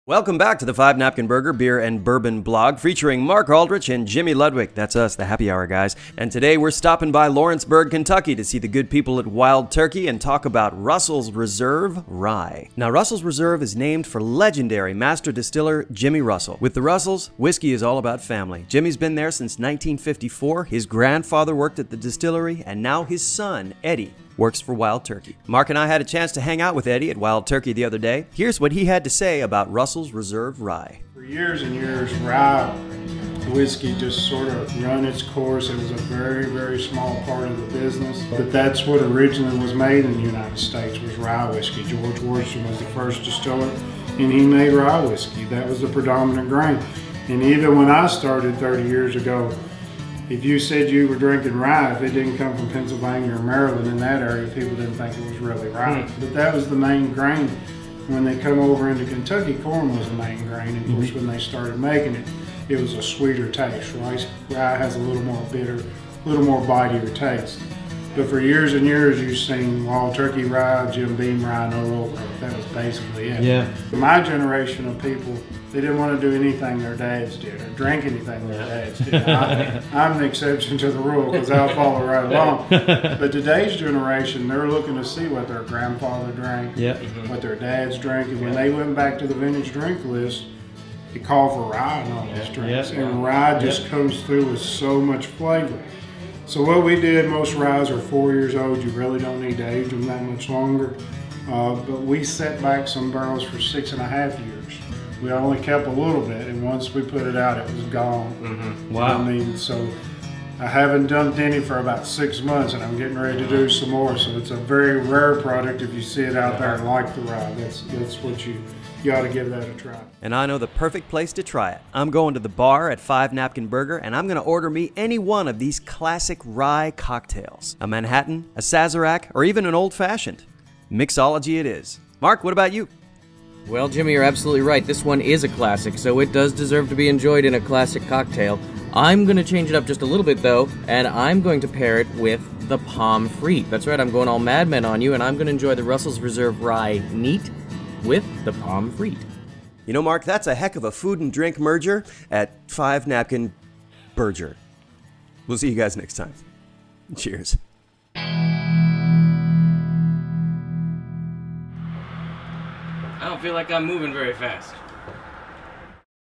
Welcome back to the Five Napkin Burger Beer and Bourbon blog featuring Mark Aldrich and Jimmy Ludwig. That's us, the happy hour guys. And today we're stopping by Lawrenceburg, Kentucky to see the good people at Wild Turkey and talk about Russell's Reserve Rye. Now, Russell's Reserve is named for legendary master distiller Jimmy Russell. With the Russells, whiskey is all about family. Jimmy's been there since 1954. His grandfather worked at the distillery, and now his son, Eddie, works for Wild Turkey. Mark and I had a chance to hang out with Eddie at Wild Turkey the other day. Here's what he had to say about Russell's Reserve Rye. For years and years, rye whiskey just sort of run its course. It was a very, very small part of the business. But that's what originally was made in the United States, was rye whiskey. George Washington was the first distiller, and he made rye whiskey. That was the predominant grain. And even when I started 30 years ago, if you said you were drinking rye, if it didn't come from Pennsylvania or Maryland, in that area, people didn't think it was really rye. But that was the main grain. When they come over into Kentucky, corn was the main grain. Of course, when they started making it, it was a sweeter taste. Rye has a little more bitter, a little more bitier taste. But for years and years, you've seen Wild Turkey rye, Jim Beam rye, no Oak. That was basically it. Yeah. My generation of people, they didn't want to do anything their dads did or drink anything their dads did. I'm the exception to the rule because I'll follow right along. But today's generation, they're looking to see what their grandfather drank, what their dads drank. And when they went back to the vintage drink list, it called for rye in all these drinks. And rye just comes through with so much flavor. So what we did, most ryes are 4 years old. You really don't need to age them that much longer. But we set back some barrels for 6.5 years. We only kept a little bit, and once we put it out, it was gone. Wow. I mean, so I haven't dumped any for about 6 months, and I'm getting ready to do some more. So it's a very rare product. If you see it out there and like the rye, that's what you ought to give that a try. And I know the perfect place to try it. I'm going to the bar at Five Napkin Burger, and I'm going to order me any one of these classic rye cocktails. A Manhattan, a Sazerac, or even an old-fashioned. Mixology it is. Mark, what about you? Well, Jimmy, you're absolutely right. This one is a classic, so it does deserve to be enjoyed in a classic cocktail. I'm going to change it up just a little bit, though, and I'm going to pair it with the Pomme Frite. That's right, I'm going all Mad Men on you, and I'm going to enjoy the Russell's Reserve Rye neat with the Pomme Frite. You know, Mark, that's a heck of a food and drink merger at Five Napkin Burger. We'll see you guys next time. Cheers. I don't feel like I'm moving very fast.